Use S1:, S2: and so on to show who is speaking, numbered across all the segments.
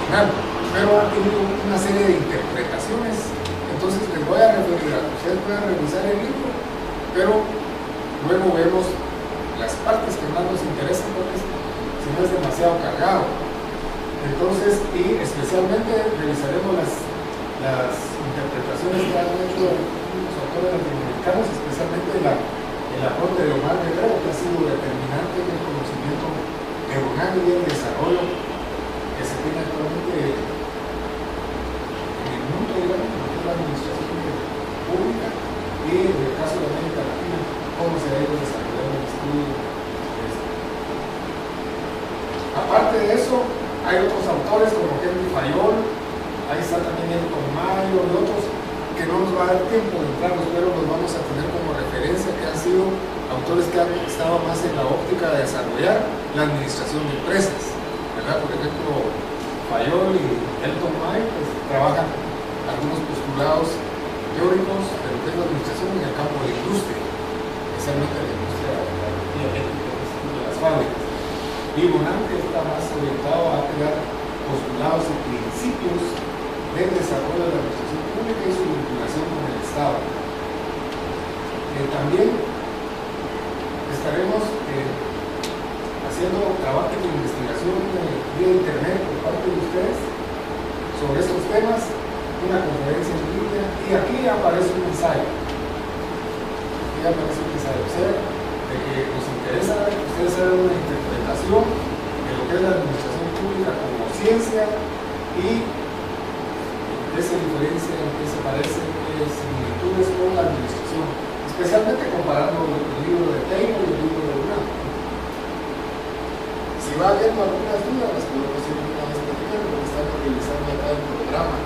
S1: internacional, pero ha tenido una serie de interpretaciones. Entonces les voy a referir a que ustedes puedan revisar el libro, pero luego vemos las partes que más nos interesan, porque si no es demasiado cargado. Entonces, y especialmente revisaremos las interpretaciones que han hecho los autores latinoamericanos, especialmente el aporte de Omar Guerrero, que ha sido determinante en el conocimiento neuronal y el desarrollo que se tiene actualmente en el mundo, digamos, en lo que es la administración pública, y en el caso de América Latina, cómo se ha ido desarrollando el estudio. Aparte de eso, hay otros autores como Henry Fayol, ahí está también Elton Mayo y otros que no nos va a dar tiempo de entrarlos, pero los vamos a tener como referencia, que han sido autores que han estado más en la óptica de desarrollar la administración de empresas, ¿verdad? Por ejemplo, Fayol y Elton Mayo pues, trabajan algunos postulados teóricos de lo que es la administración en el campo de la industria, especialmente la industria eléctrica de las fábricas. Y Bonante está más orientado a crear postulados y principios del desarrollo de la administración pública y su vinculación con el Estado. También estaremos haciendo trabajo de investigación vía internet por parte de ustedes sobre estos temas, una conferencia en línea, y aquí aparece un ensayo. Aquí aparece un ensayo, o sea, de que nos interesa que ustedes hagan una interpretación de lo que es la administración pública como ciencia y qué se diferencia, en qué se parecen, qué similitudes con la administración, especialmente comparando el libro de Taylor y el libro de Brown. Si va habiendo algunas dudas, las podemos ir una vez platicando, porque estamos revisando acá el programa.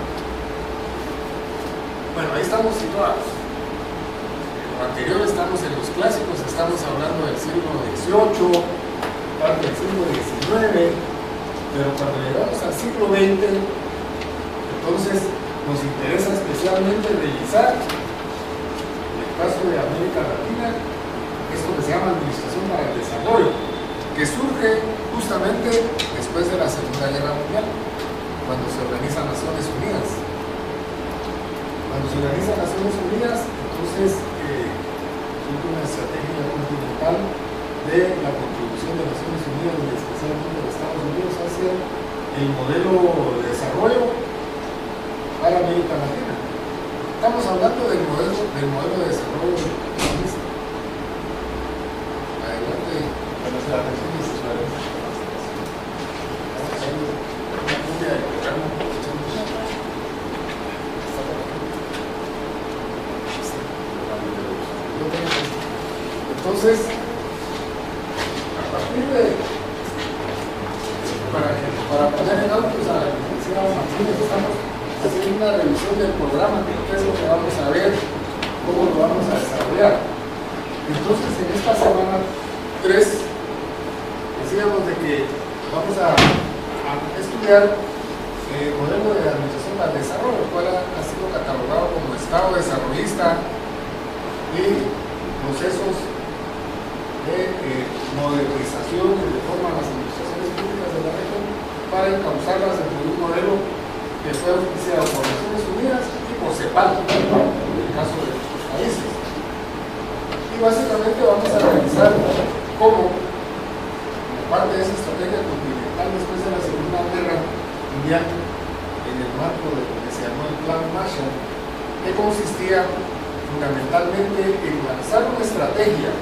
S1: Bueno, ahí estamos situados. En lo anterior estamos en los clásicos, estamos hablando del siglo XVIII, parte del siglo XIX, pero cuando llegamos al siglo XX, entonces nos interesa especialmente revisar, en el caso de América Latina, esto que se llama Administración para el Desarrollo, que surge justamente después de la Segunda Guerra Mundial, cuando se organizan Naciones Unidas. Cuando se organizan Naciones Unidas, entonces surge una estrategia continental de la contribución de Naciones Unidas, y especialmente de Estados Unidos, hacia el modelo de desarrollo para América Latina. Estamos hablando del modelo de desarrollo comunista. Adelante, para la atención de entonces, a partir de para poner en autos a la licenciada Martínez, estamos haciendo una revisión del programa, que es lo que vamos a ver, cómo lo vamos a desarrollar. Entonces, en esta semana 3, decíamos de que vamos a estudiar el modelo de administración al desarrollo, el cual ha sido catalogado como Estado desarrollista y procesos de modernización y reforma a las administraciones públicas de la región para encauzarlas dentro de un modelo que fue auspiciado por Naciones Unidas y por CEPAL, en el caso de nuestros países. Y básicamente vamos a revisar cómo, como parte de esa estrategia continental después de la Segunda Guerra Mundial, en el marco de lo que se llamó el Plan Marshall, que consistía fundamentalmente en lanzar una estrategia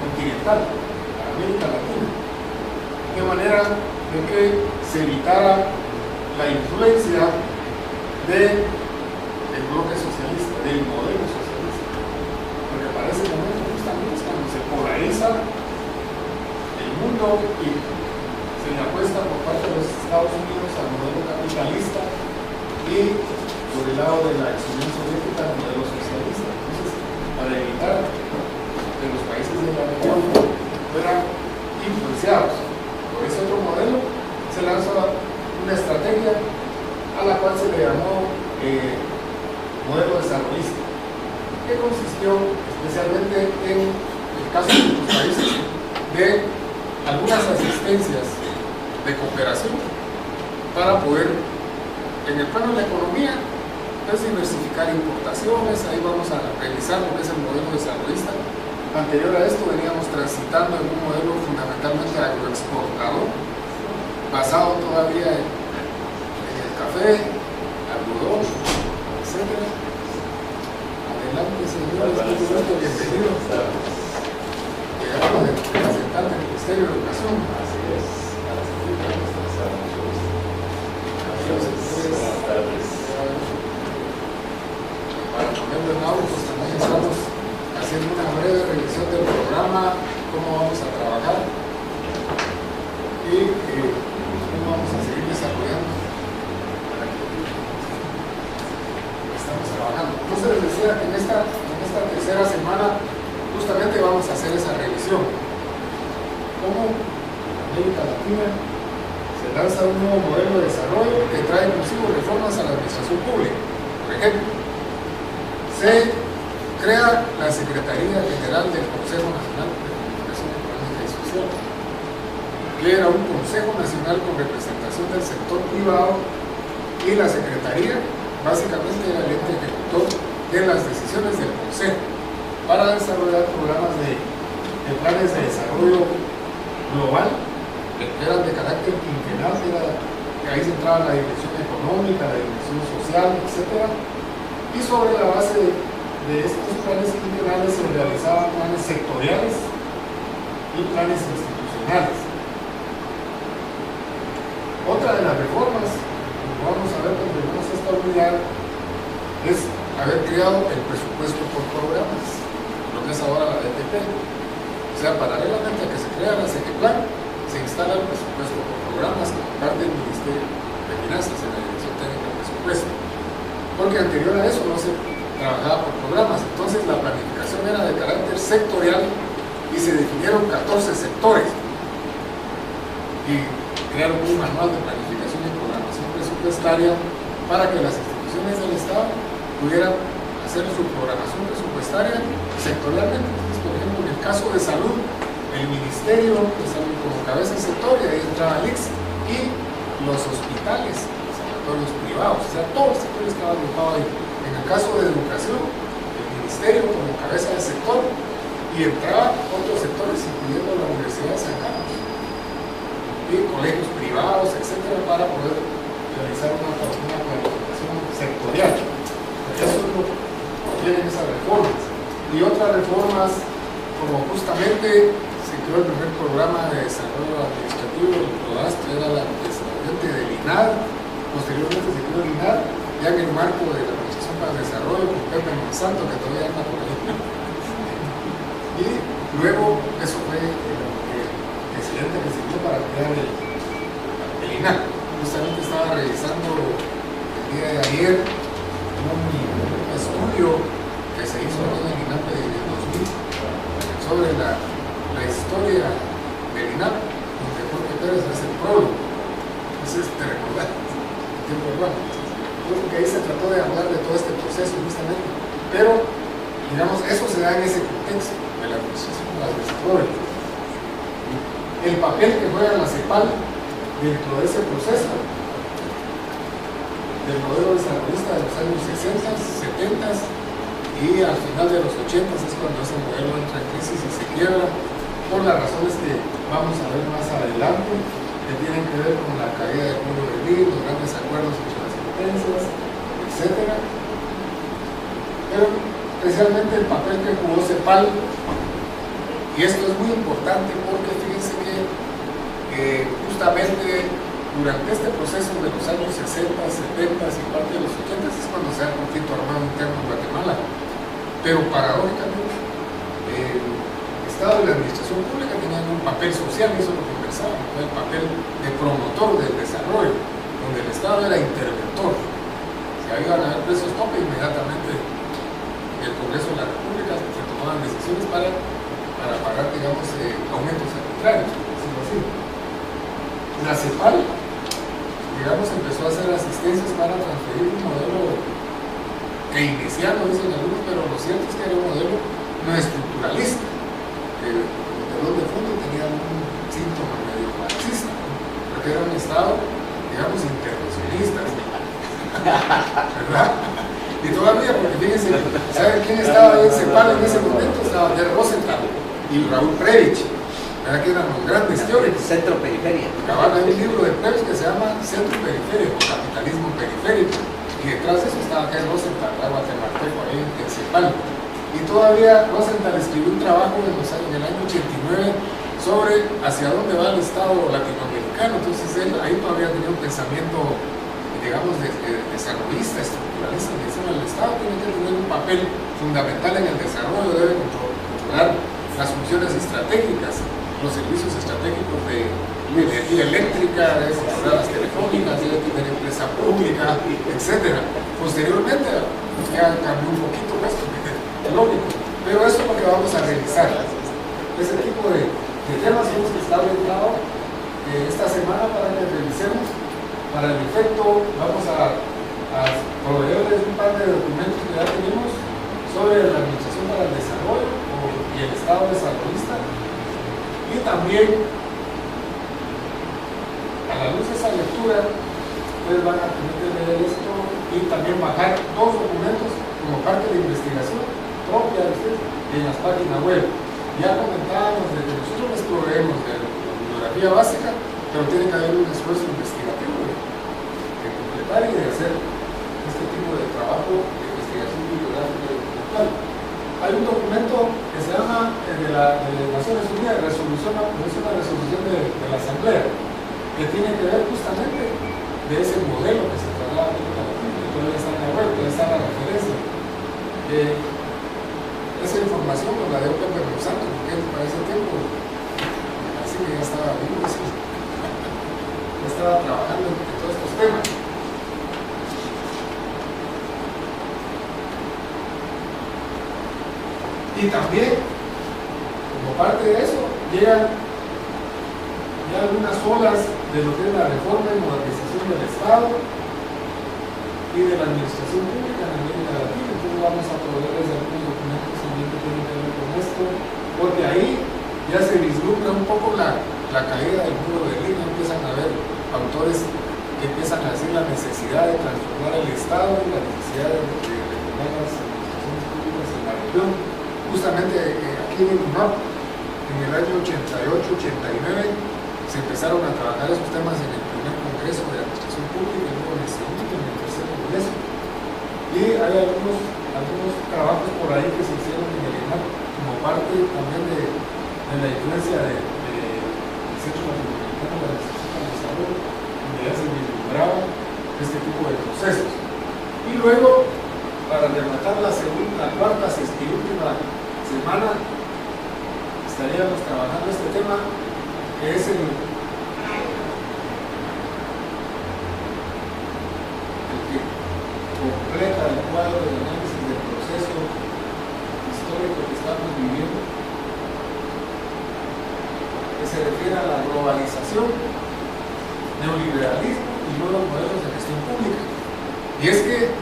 S1: continental para América Latina, de manera de que se evitara la influencia del bloque socialista, del modelo socialista, porque para ese momento justamente es cuando se polariza el mundo y se le apuesta por parte de los Estados Unidos al modelo capitalista y por el lado de la ex Unión Soviética al modelo socialista. Entonces, para evitar que los países de la región fueran influenciados por ese otro modelo, se lanza una estrategia a la cual se le llamó modelo desarrollista, que consistió especialmente en el caso de los países de algunas asistencias de cooperación para poder, en el plano de la economía, pues diversificar importaciones. Ahí vamos a revisar lo que es el modelo desarrollista. Anterior a esto veníamos transitando en un modelo fundamentalmente agroexportador, basado todavía en el café, algodón, etc. Adelante, señores, bienvenidos. Llegamos de representar del Ministerio de Educación.
S2: Así es. Buenas tardes.
S1: Para ponerlo en audio, pues también estamos haciendo una breve revisión del programa, cómo vamos a trabajar y cómo vamos a seguir desarrollando para que estamos trabajando. Entonces les decía que en esta tercera semana justamente vamos a hacer esa revisión. Cómo América Latina se lanza un nuevo modelo de desarrollo que trae inclusive reformas a la administración pública. Por ejemplo, se crea la Secretaría General del Consejo Nacional de Comunicación Económica y Social, que era un Consejo Nacional con representación del sector privado, y la Secretaría básicamente era el ente ejecutor de las decisiones del Consejo para desarrollar programas de planes de desarrollo global que eran de carácter quinquenal, que ahí se entraba la dimensión económica, la dimensión social, etc. Y sobre la base de estos planes quinquenales se realizaban planes sectoriales y planes institucionales. Otra de las reformas, como vamos a ver cuando tenemos esta unidad, es haber creado el presupuesto por programas, lo que es ahora la DTP. O sea, paralelamente a que se crea la SEGEPLAN, se instala el presupuesto por programas como parte del Ministerio de Finanzas en la Dirección Técnica del Presupuesto, porque anterior a eso no se trabajaba por programas. Entonces la planificación era de carácter sectorial y se definieron 14 sectores y crearon un manual de planificación y programación presupuestaria para que las instituciones del Estado pudieran hacer su programación presupuestaria sectorialmente. Entonces, por ejemplo, en el caso de salud, el Ministerio de Salud como cabeza de sector, y ahí entraba el ICS, y los hospitales, los sanatorios privados, o sea, todos los sectores estaban agrupados ahí. En el caso de educación, el Ministerio como cabeza de sector, y entraban otros sectores, incluyendo la Universidad de San Carlos, y colegios privados, etcétera, para poder realizar una planificación sectorial. Eso es lo que tienen esas reformas. Y otras reformas, como justamente se creó el primer programa de desarrollo administrativo del PRODASTRE, era la desarrollante del INAD, posteriormente se creó el INAD, ya en el marco de la Administración para el Desarrollo, con Pepe Monsanto, que todavía anda por ahí. Y luego, eso fue el excelente que se dio para crear el INAD. Justamente estaba revisando el día de ayer un estudio que se hizo en el INAP de 2000 sobre la historia del INAP, donde Jorge Pérez es el prólogo. Entonces, te recordás, el tiempo urbano. Yo creo que ahí se trató de hablar de todo este proceso, justamente. Pero, digamos, eso se da en ese contexto de la administración de las desarrollos. El papel que juega la CEPAL dentro de ese proceso del modelo desarrollista de los años 60, 70 y al final de los 80 es cuando ese modelo entra en crisis y se quiebra por las razones que vamos a ver más adelante, que tienen que ver con la caída del muro de Berlín, los grandes acuerdos entre las potencias, etc. Pero especialmente el papel que jugó CEPAL, y esto es muy importante porque fíjense que justamente durante este proceso de los años 60, 70 y parte de los 80 es cuando se da el conflicto armado interno en Guatemala. Pero paradójicamente, el Estado y la administración pública tenían un papel social, y eso lo conversábamos, el papel de promotor del desarrollo, donde el Estado era interventor. Si iban a haber precios tope, inmediatamente en el Congreso de la República se tomaban decisiones para pagar, digamos, aumentos arbitrarios, por decirlo así. La CEPAL, digamos, empezó a hacer asistencias para transferir un modelo keynesiano, dicen algunos, pero lo cierto es que era un modelo no estructuralista, que como telón de fondo tenía un síntoma medio marxista, ¿no? Porque era un Estado, digamos, intervencionistas, ¿verdad? Y todavía, porque fíjense, ¿saben quién estaba en CEPAL en ese momento? Estaba de Rosenthal y Raúl Prebisch, ¿verdad? Que eran los grandes teóricos.
S2: Centro-periferia.
S1: Hay un libro de Prebisch que se llama Centro-Periferia, o Capitalismo Periférico, y detrás de eso estaba acá en Rosenthal, guatemalteco, ahí en CEPAL. Y todavía Rosenthal escribió un trabajo en el año 89 sobre hacia dónde va el Estado latinoamericano. Entonces él ahí todavía tenía un pensamiento, digamos, desarrollista, estructuralista, que dice, el Estado tiene que tener un papel fundamental en el desarrollo, debe controlar las funciones estratégicas, los servicios estratégicos de energía eléctrica, de controlar las telefónicas, debe tener empresa pública, etc. Posteriormente ya cambió un poquito esto, es lógico, pero eso es lo que vamos a revisar. Ese tipo de temas son los que está orientado esta semana para que revisemos. Para el efecto vamos a proveerles un par de documentos que ya tenemos sobre la Administración para el Desarrollo y el Estado desarrollista, y también a la luz de esa lectura ustedes van a tener que leer esto y también bajar dos documentos como parte de la investigación propia de ustedes en las páginas web. Ya comentábamos de que nosotros les proveemos de la bibliografía básica, pero tiene que haber un esfuerzo investigativo de completar y de hacer este tipo de trabajo de investigación bibliográfica y documental. Hay un documento que se llama de Naciones Unidas, es una resolución de la Asamblea, que tiene que ver justamente de ese modelo que se traslada a América Latina, que todavía está en la web, todavía está la referencia. Esa información nos la dio Pepe Monsanto, porque él para ese tiempo, así que ya estaba vivo, ya estaba trabajando en todos estos temas. Y también, como parte de eso, llegan ya algunas olas de lo que es la reforma y modernización del Estado y de la administración pública en América Latina. Entonces vamos a proveerles algunos documentos también que tienen que ver con esto, porque ahí ya se vislumbra un poco la caída del muro de Berlín. Empiezan a haber autores que empiezan a decir la necesidad de transformar el Estado y la necesidad de reformar las administraciones públicas en la región. Justamente aquí en UNAP, en el año 88-89, se empezaron a trabajar esos temas en el primer Congreso de Administración Pública, y luego en el segundo y en el tercer Congreso. Y hay algunos trabajos por ahí que se hicieron en el INAP como parte también de la influencia del Centro Latinoamericano de la Administración para el Desarrollo, donde ya se vislumbraba este tipo de procesos. Y luego, para rematar la cuarta y última semana, estaríamos trabajando este tema, que es el que completa el cuadro de análisis del proceso histórico que estamos viviendo, que se refiere a la globalización, neoliberalismo y nuevos modelos de gestión pública. Y es que,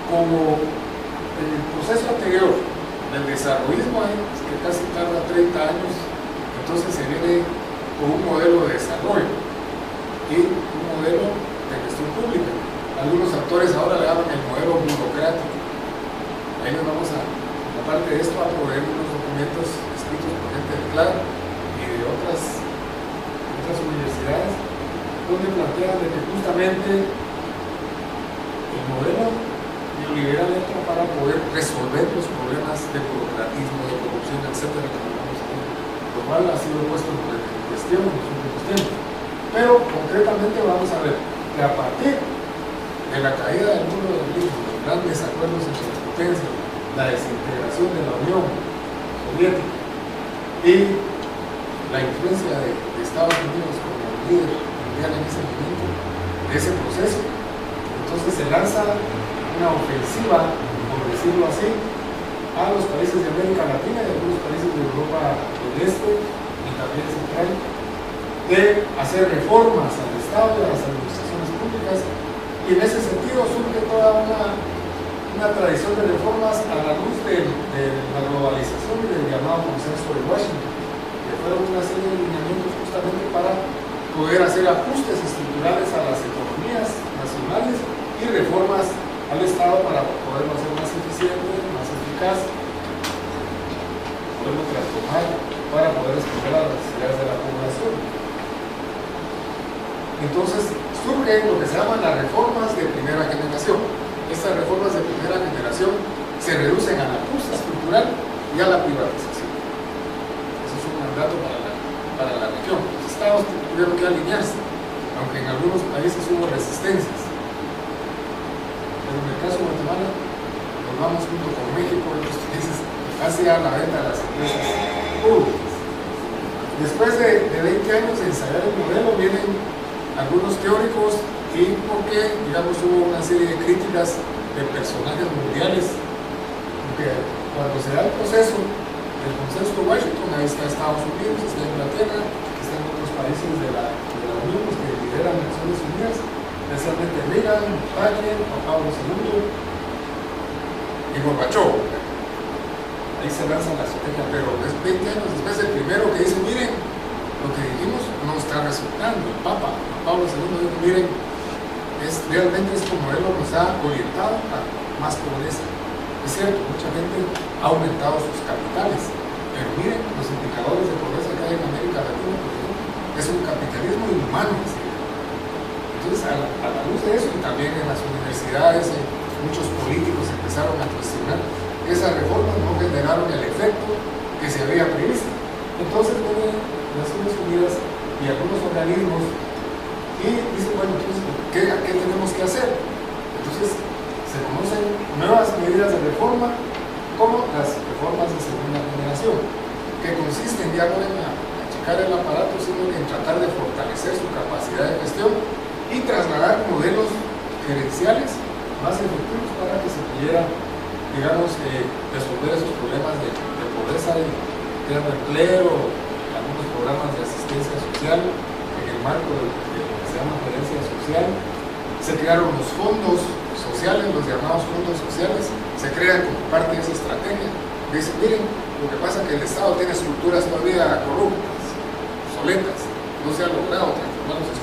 S1: como en el proceso anterior del desarrollismo, que casi tarda 30 años, entonces se viene con un modelo de desarrollo y un modelo de gestión pública. Algunos autores ahora le llaman el modelo burocrático. Ahí nos vamos aparte de esto, a proveer unos documentos escritos por gente del CLAR y de otras universidades, donde plantean de que justamente el modelo neoliberal entra para poder resolver los problemas de burocratismo, de corrupción, etcétera, que vamos a ver, lo cual ha sido puesto en cuestión en los últimos tiempos. Pero concretamente vamos a ver que a partir de la caída del muro de Berlín, los grandes acuerdos entre las potencias, la desintegración de la Unión Soviética y la influencia de Estados Unidos como líder mundial en ese momento, de ese proceso, entonces se lanza una ofensiva, por decirlo así, a los países de América Latina y a algunos países de Europa del Este y también Central, de hacer reformas al Estado y a las administraciones públicas, y en ese sentido surge toda una tradición de reformas a la luz de la globalización y del llamado consenso de Washington, que fueron una serie de lineamientos justamente para poder hacer ajustes estructurales a las economías economías nacionales y reformas al Estado para poderlo hacer más eficiente, más eficaz, poderlo transformar para poder responder a las necesidades de la población. Entonces surgen lo que se llaman las reformas de primera generación. Estas reformas de primera generación se reducen al ajuste estructural y a la privatización. Eso es un mandato para la región. Los estados tuvieron que alinearse, aunque en algunos países hubo resistencias. Pero en el caso de Guatemala, nos vamos junto con México y otros países hacia la venta de las empresas públicas. Después de 20 años de ensayar el modelo, vienen algunos teóricos y porque, digamos, hubo una serie de críticas de personajes mundiales, porque cuando se da el proceso del consenso de Washington, ahí está Estados Unidos, está Inglaterra, están otros países de la Unión que lideran Naciones Unidas, especialmente Reagan, Thatcher, Juan Pablo II y Gorbachov. Ahí se lanzan la estrategia, pero 20 años después, el primero que dice, miren, lo que dijimos no está resultando. El Papa, Juan Pablo II, dijo, miren, realmente este modelo nos ha orientado a más pobreza. Es cierto, mucha gente ha aumentado sus capitales, pero miren, los indicadores de pobreza que hay en América Latina, por ejemplo, es un capitalismo inhumano. Entonces, a la luz de eso, y también en las universidades, muchos políticos empezaron a cuestionar esas reformas no generaron el efecto que se había previsto. Entonces vienen Naciones Unidas y algunos organismos y dicen, bueno, entonces, ¿qué tenemos que hacer? Entonces se conocen nuevas medidas de reforma, como las reformas de segunda generación, que consisten ya no en achicar el aparato, sino en tratar de fortalecer su capacidad de gestión y trasladar modelos gerenciales más efectivos para que se pudiera, digamos, resolver esos problemas de pobreza y de empleo, algunos programas de asistencia social en el marco de lo que se llama gerencia social. Se crearon los fondos sociales, los llamados fondos sociales, se crean como parte de esa estrategia. Dicen, miren, lo que pasa es que el Estado tiene estructuras todavía corruptas, obsoletas, no se ha logrado transformarlos